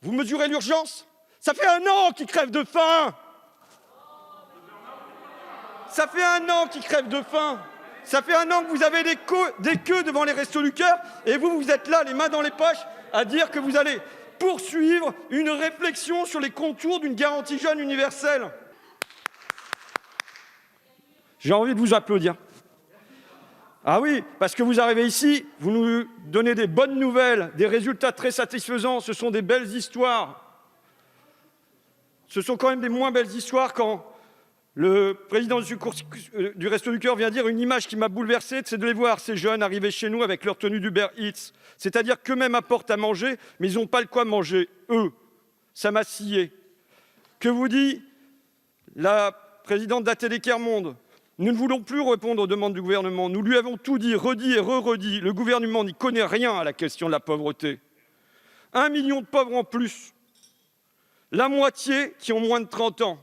Vous mesurez l'urgence? Ça fait 1 an qu'ils crèvent de faim. Ça fait 1 an qu'ils crèvent de faim. Ça fait 1 an que vous avez des queues devant les Restos du Cœur et vous êtes là, les mains dans les poches, à dire que vous allez poursuivre une réflexion sur les contours d'une garantie jeune universelle. J'ai envie de vous applaudir. Ah oui, parce que vous arrivez ici, vous nous donnez des bonnes nouvelles, des résultats très satisfaisants, ce sont des belles histoires. Ce sont quand même des moins belles histoires quand le président du Resto du Cœur vient dire une image qui m'a bouleversé, c'est de les voir, ces jeunes, arriver chez nous avec leur tenue d'Uber Eats. C'est-à-dire qu'eux-mêmes apportent à manger, mais ils n'ont pas le quoi manger, eux. Ça m'a scié. Que vous dit la présidente d'ATD Quart-Monde? Nous ne voulons plus répondre aux demandes du gouvernement. Nous lui avons tout dit, redit et re-redit. Le gouvernement n'y connaît rien à la question de la pauvreté. 1 million de pauvres en plus. La moitié qui ont moins de 30 ans.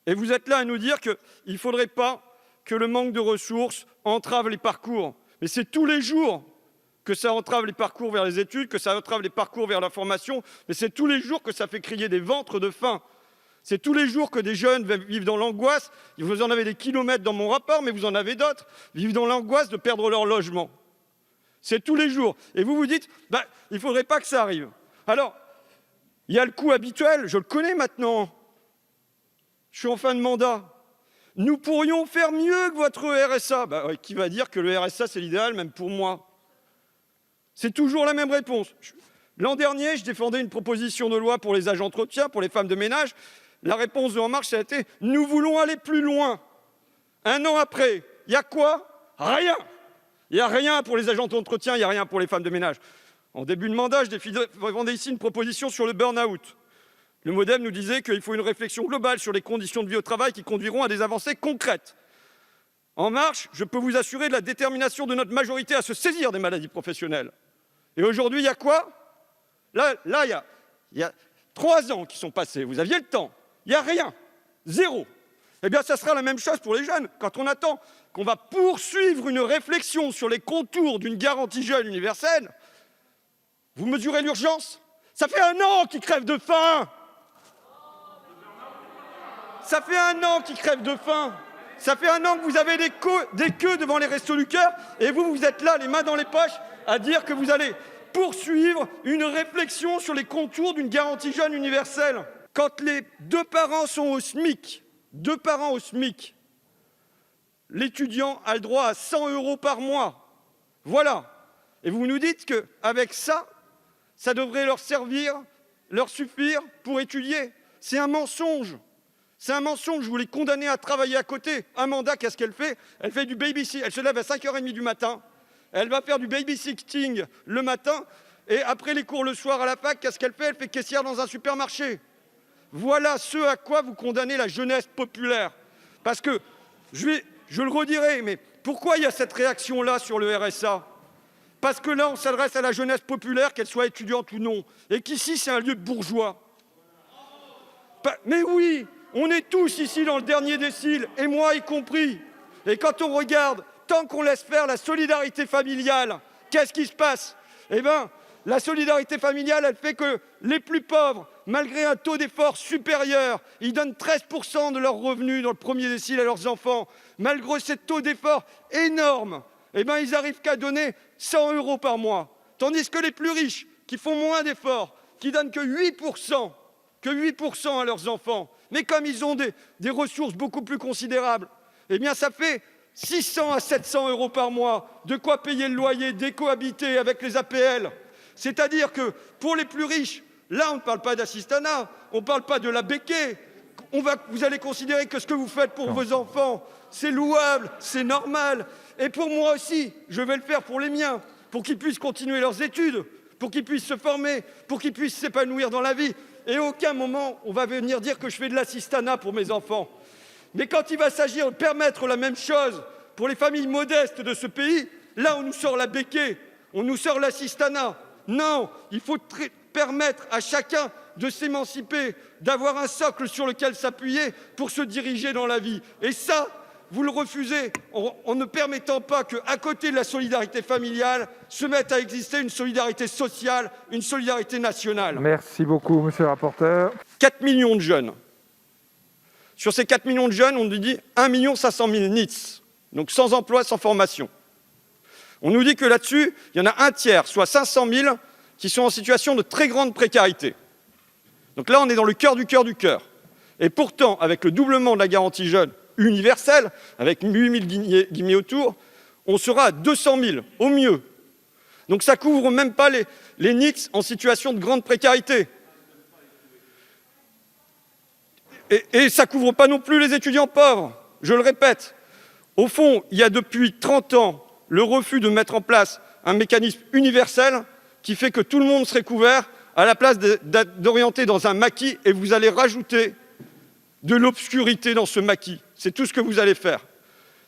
Et vous êtes là à nous dire qu'il ne faudrait pas que le manque de ressources entrave les parcours. Mais c'est tous les jours que ça entrave les parcours vers les études, que ça entrave les parcours vers la formation, mais c'est tous les jours que ça fait crier des ventres de faim. C'est tous les jours que des jeunes vivent dans l'angoisse. Vous en avez des kilomètres dans mon rapport, mais vous en avez d'autres. Vivent dans l'angoisse de perdre leur logement. C'est tous les jours. Et vous vous dites, il ne faudrait pas que ça arrive. Alors, il y a le coût habituel, je le connais maintenant. Je suis en fin de mandat. Nous pourrions faire mieux que votre RSA. Qui va dire que le RSA, c'est l'idéal, même pour moi? C'est toujours la même réponse. L'an dernier, je défendais une proposition de loi pour les agents d'entretien, pour les femmes de ménage. La réponse de En Marche, ça a été « Nous voulons aller plus loin ». 1 an après, il y a quoi? Rien. Il n'y a rien pour les agents d'entretien, il n'y a rien pour les femmes de ménage. En début de mandat, je défendais ici une proposition sur le burn-out. Le MoDem nous disait qu'il faut une réflexion globale sur les conditions de vie au travail qui conduiront à des avancées concrètes. En Marche, je peux vous assurer de la détermination de notre majorité à se saisir des maladies professionnelles. Et aujourd'hui, il y a quoi? Là, il y a 3 ans qui sont passés. Vous aviez le temps. Il n'y a rien. Zéro. Eh bien, ça sera la même chose pour les jeunes. Quand on attend qu'on va poursuivre une réflexion sur les contours d'une garantie jeune universelle, vous mesurez l'urgence? Ça fait 1 an qu'ils crèvent de faim. Ça fait 1 an qu'ils crèvent de faim. Ça fait 1 an que vous avez des queues devant les Restos du Cœur et vous êtes là, les mains dans les poches, à dire que vous allez poursuivre une réflexion sur les contours d'une garantie jeune universelle. Quand les 2 parents sont au SMIC, 2 parents au SMIC, l'étudiant a le droit à 100 € par mois. Voilà. Et vous nous dites qu'avec ça, ça devrait leur suffire pour étudier. C'est un mensonge. C'est un mensonge. Vous les condamnez à travailler à côté. Amanda, qu'est-ce qu'elle fait? Elle fait du babysitting. Elle se lève à 5h30 du matin. Elle va faire du babysitting le matin. Et après les cours le soir à la fac, qu'est-ce qu'elle fait? Elle fait caissière dans un supermarché. Voilà ce à quoi vous condamnez la jeunesse populaire. Parce que, je le redirai, mais pourquoi il y a cette réaction-là sur le RSA? Parce que là, on s'adresse à la jeunesse populaire, qu'elle soit étudiante ou non, et qu'ici, c'est un lieu de bourgeois. Mais oui, on est tous ici dans le dernier décile, et moi y compris. Et quand on regarde, tant qu'on laisse faire la solidarité familiale, qu'est-ce qui se passe? Eh bien, la solidarité familiale, elle fait que les plus pauvres, malgré un taux d'effort supérieur, ils donnent 13% de leurs revenus dans le premier décile à leurs enfants. Malgré ce taux d'effort énorme, eh bien, ils n'arrivent qu'à donner 100 € par mois. Tandis que les plus riches, qui font moins d'efforts, qui donnent que 8% à leurs enfants, mais comme ils ont des ressources beaucoup plus considérables, eh bien, ça fait 600 à 700 € par mois, de quoi payer le loyer, décohabiter avec les APL. C'est-à-dire que pour les plus riches, là, on ne parle pas d'assistanat, on ne parle pas de la béquée. Vous allez considérer que ce que vous faites pour vos enfants, c'est louable, c'est normal. Et pour moi aussi, je vais le faire pour les miens, pour qu'ils puissent continuer leurs études, pour qu'ils puissent se former, pour qu'ils puissent s'épanouir dans la vie. Et à aucun moment, on va venir dire que je fais de l'assistanat pour mes enfants. Mais quand il va s'agir de permettre la même chose pour les familles modestes de ce pays, là, on nous sort la béquée, on nous sort l'assistanat. Non, il faut permettre à chacun de s'émanciper, d'avoir un socle sur lequel s'appuyer pour se diriger dans la vie. Et ça, vous le refusez en ne permettant pas qu'à côté de la solidarité familiale, se mette à exister une solidarité sociale, une solidarité nationale. Merci beaucoup, monsieur le rapporteur. 4 millions de jeunes. Sur ces 4 millions de jeunes, on nous dit 1 500 000 NEETs, donc sans emploi, sans formation. On nous dit que là-dessus, il y en a un tiers, soit 500 000, qui sont en situation de très grande précarité. Donc là, on est dans le cœur du cœur du cœur. Et pourtant, avec le doublement de la garantie jeune universelle, avec 8 000 guillemets autour, on sera à 200 000, au mieux. Donc ça ne couvre même pas les NEETs en situation de grande précarité. Et ça ne couvre pas non plus les étudiants pauvres, je le répète. Au fond, il y a depuis 30 ans le refus de mettre en place un mécanisme universel qui fait que tout le monde serait couvert à la place d'orienter dans un maquis, et vous allez rajouter de l'obscurité dans ce maquis. C'est tout ce que vous allez faire.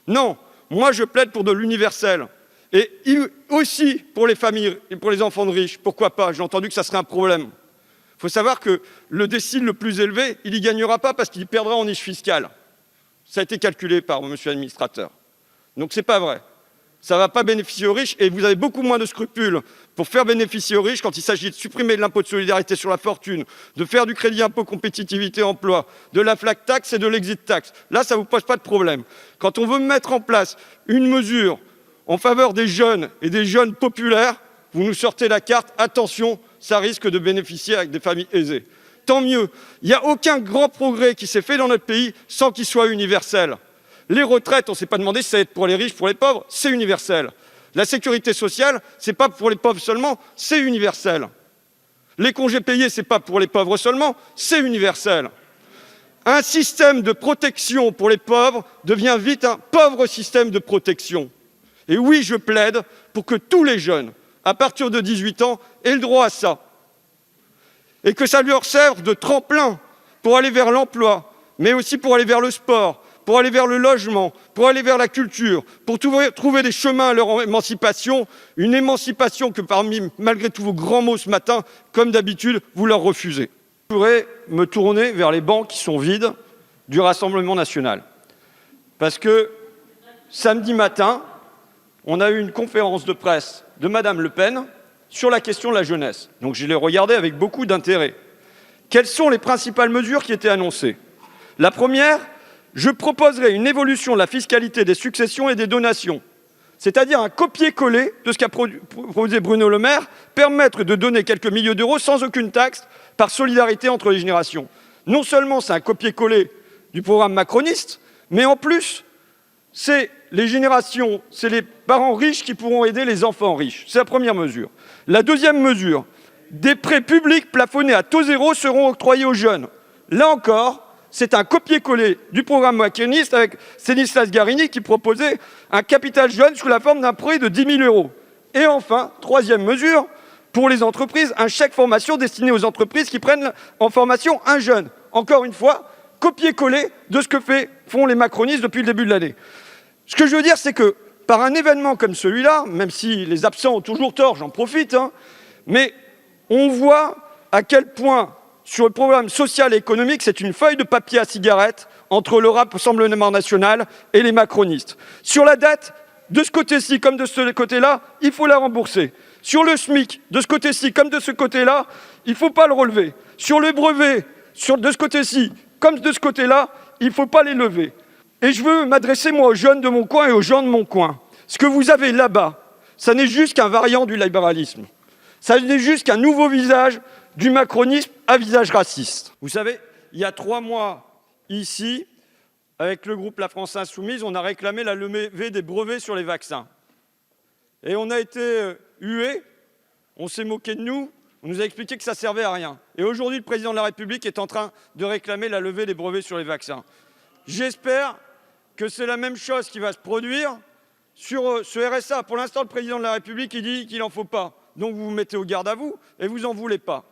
Non, moi je plaide pour de l'universel. Et aussi pour les familles et pour les enfants de riches, pourquoi pas? J'ai entendu que ça serait un problème. Il faut savoir que le décile le plus élevé, il n'y gagnera pas parce qu'il perdra en niche fiscale. Ça a été calculé par monsieur l'administrateur. Donc c'est pas vrai. Ça ne va pas bénéficier aux riches, et vous avez beaucoup moins de scrupules pour faire bénéficier aux riches quand il s'agit de supprimer de l'impôt de solidarité sur la fortune, de faire du crédit impôt compétitivité emploi, de la flat tax et de l'exit tax. Là, ça ne vous pose pas de problème. Quand on veut mettre en place une mesure en faveur des jeunes et des jeunes populaires, vous nous sortez la carte, attention, ça risque de bénéficier avec des familles aisées. Tant mieux, il n'y a aucun grand progrès qui s'est fait dans notre pays sans qu'il soit universel. Les retraites, on ne s'est pas demandé si ça va être pour les riches, pour les pauvres, c'est universel. La sécurité sociale, ce n'est pas pour les pauvres seulement, c'est universel. Les congés payés, ce n'est pas pour les pauvres seulement, c'est universel. Un système de protection pour les pauvres devient vite un pauvre système de protection. Et oui, je plaide pour que tous les jeunes, à partir de 18 ans, aient le droit à ça. Et que ça leur serve de tremplin pour aller vers l'emploi, mais aussi pour aller vers le sport, pour aller vers le logement, pour aller vers la culture, pour trouver des chemins à leur émancipation, une émancipation que malgré tous vos grands mots ce matin, comme d'habitude, vous leur refusez. Je voudrais me tourner vers les bancs qui sont vides du Rassemblement national. Parce que samedi matin, on a eu une conférence de presse de Madame Le Pen sur la question de la jeunesse. Donc je l'ai regardée avec beaucoup d'intérêt. Quelles sont les principales mesures qui étaient annoncées? La première, je proposerai une évolution de la fiscalité des successions et des donations, c'est-à-dire un copier-coller de ce qu'a proposé Bruno Le Maire, permettre de donner quelques milliers d'euros sans aucune taxe par solidarité entre les générations. Non seulement c'est un copier-coller du programme macroniste, mais en plus, c'est les générations, c'est les parents riches qui pourront aider les enfants riches. C'est la première mesure. La deuxième mesure, des prêts publics plafonnés à taux zéro seront octroyés aux jeunes. Là encore, c'est un copier-coller du programme macroniste avec Stanislas Guerini qui proposait un capital jeune sous la forme d'un prêt de 10 000 euros. Et enfin, troisième mesure, pour les entreprises, un chèque formation destiné aux entreprises qui prennent en formation un jeune. Encore une fois, copier-coller de ce que font les macronistes depuis le début de l'année. Ce que je veux dire, c'est que par un événement comme celui-là, même si les absents ont toujours tort, j'en profite, mais on voit à quel point sur le programme social et économique, c'est une feuille de papier à cigarette entre le Rassemblement national et les macronistes. Sur la dette, de ce côté-ci comme de ce côté-là, il faut la rembourser. Sur le SMIC, de ce côté-ci comme de ce côté-là, il ne faut pas le relever. Sur le brevet, de ce côté-ci comme de ce côté-là, il ne faut pas les lever. Et je veux m'adresser, moi, aux jeunes de mon coin et aux gens de mon coin. Ce que vous avez là-bas, ça n'est juste qu'un variant du libéralisme. Ça n'est juste qu'un nouveau visage du macronisme à visage raciste. Vous savez, il y a 3 mois, ici, avec le groupe La France Insoumise, on a réclamé la levée des brevets sur les vaccins. Et on a été hués, on s'est moqué de nous, on nous a expliqué que ça ne servait à rien. Et aujourd'hui, le président de la République est en train de réclamer la levée des brevets sur les vaccins. J'espère que c'est la même chose qui va se produire sur ce RSA. Pour l'instant, le président de la République il dit qu'il n'en faut pas. Donc vous vous mettez au garde à vous et vous n'en voulez pas.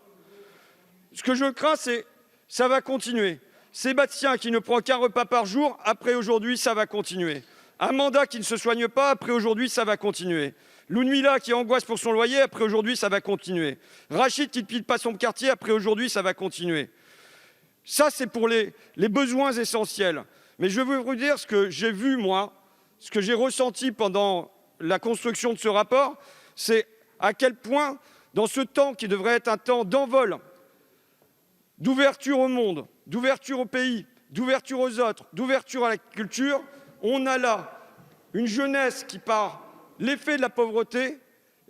Ce que je crains, c'est que ça va continuer. Sébastien qui ne prend qu'un repas par jour, après aujourd'hui, ça va continuer. Amanda qui ne se soigne pas, après aujourd'hui, ça va continuer. Lounmila qui angoisse pour son loyer, après aujourd'hui, ça va continuer. Rachid qui ne pile pas son quartier, après aujourd'hui, ça va continuer. Ça, c'est pour les besoins essentiels. Mais je veux vous dire ce que j'ai vu, moi, ce que j'ai ressenti pendant la construction de ce rapport, c'est à quel point, dans ce temps qui devrait être un temps d'envol, d'ouverture au monde, d'ouverture au pays, d'ouverture aux autres, d'ouverture à la culture, on a là une jeunesse qui, par l'effet de la pauvreté,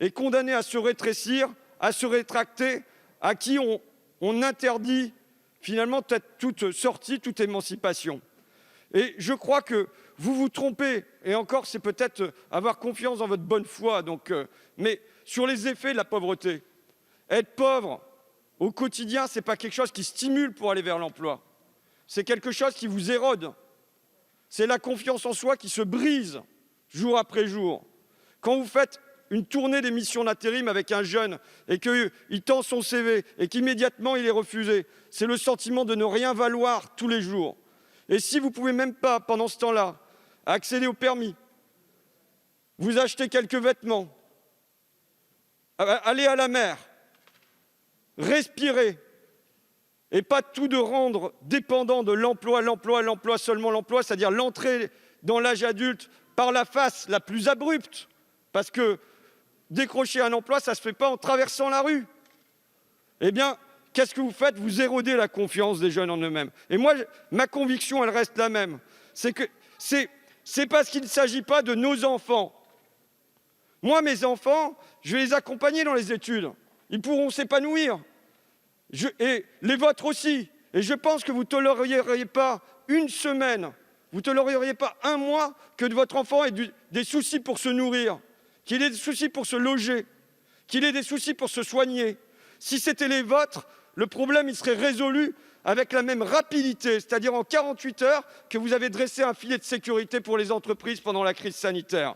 est condamnée à se rétrécir, à se rétracter, à qui on interdit finalement toute sortie, toute émancipation. Et je crois que vous vous trompez, et encore, c'est peut-être avoir confiance dans votre bonne foi, mais sur les effets de la pauvreté. Être pauvre au quotidien, ce n'est pas quelque chose qui stimule pour aller vers l'emploi. C'est quelque chose qui vous érode. C'est la confiance en soi qui se brise jour après jour. Quand vous faites une tournée des missions d'intérim avec un jeune et qu'il tend son CV et qu'immédiatement il est refusé, c'est le sentiment de ne rien valoir tous les jours. Et si vous ne pouvez même pas, pendant ce temps-là, accéder au permis, vous achetez quelques vêtements, aller à la mer, respirer, et pas tout de rendre dépendant de l'emploi, seulement l'emploi, c'est-à-dire l'entrée dans l'âge adulte par la face la plus abrupte, parce que décrocher un emploi, ça ne se fait pas en traversant la rue. Eh bien, qu'est-ce que vous faites? Vous érodez la confiance des jeunes en eux-mêmes. Et moi, ma conviction, elle reste la même. C'est parce qu'il ne s'agit pas de nos enfants. Moi, mes enfants, je vais les accompagner dans les études. Ils pourront s'épanouir. Et les vôtres aussi. Et je pense que vous ne toléreriez pas une semaine, vous ne toléreriez pas un mois que votre enfant ait des soucis pour se nourrir, qu'il ait des soucis pour se loger, qu'il ait des soucis pour se soigner. Si c'était les vôtres, le problème il serait résolu avec la même rapidité, c'est-à-dire en 48 heures que vous avez dressé un filet de sécurité pour les entreprises pendant la crise sanitaire.